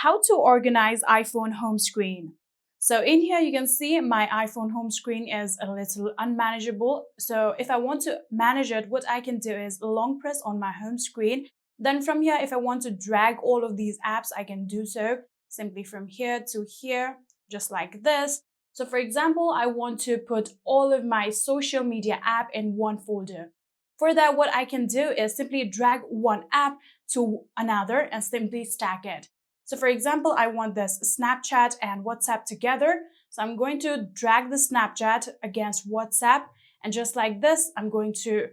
how to organize iPhone home screen. So in here, you can see my iPhone home screen is a little unmanageable. So if I want to manage it, what I can do is long press on my home screen. Then from here, if I want to drag all of these apps, I can do so simply from here to here, just like this. So for example, I want to put all of my social media app in one folder. For that, what I can do is simply drag one app to another and simply stack it. So for example, I want this Snapchat and WhatsApp together. So I'm going to drag the Snapchat against WhatsApp. And just like this, I'm going to,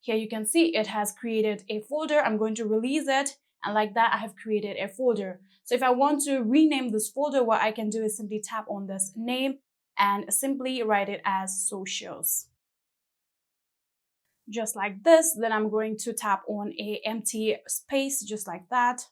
here you can see it has created a folder. I'm going to release it. And like that, I have created a folder. So if I want to rename this folder, what I can do is simply tap on this name and simply write it as socials. Just like this. Then I'm going to tap on a empty space, just like that.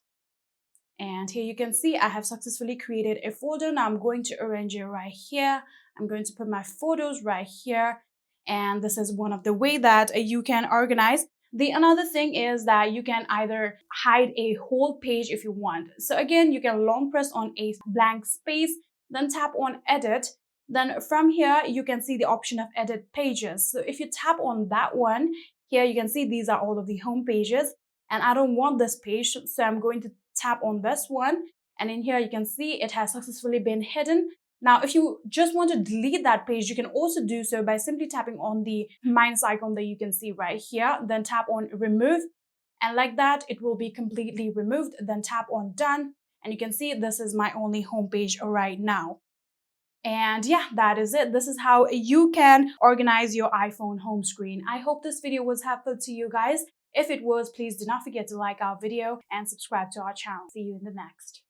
And here you can see I have successfully created a folder. Now I'm going to arrange it right here. I'm going to put my photos right here. And this is one of the way that you can organize. The another thing is that you can either hide a whole page if you want. So again, you can long press on a blank space, then tap on edit. Then from here, you can see the option of edit pages. So if you tap on that one, here you can see these are all of the home pages. And I don't want this page, so I'm going to tap on this one, and in here you can see it has successfully been hidden. Now if you just want to delete that page, you can also do so by simply tapping on the minus icon that you can see right here, then tap on remove, and like that it will be completely removed. Then tap on done, and you can see this is my only home page right now. And yeah, that is it. This is how you can organize your iPhone home screen. I hope this video was helpful to you guys. If it was, please do not forget to like our video and subscribe to our channel. See you in the next.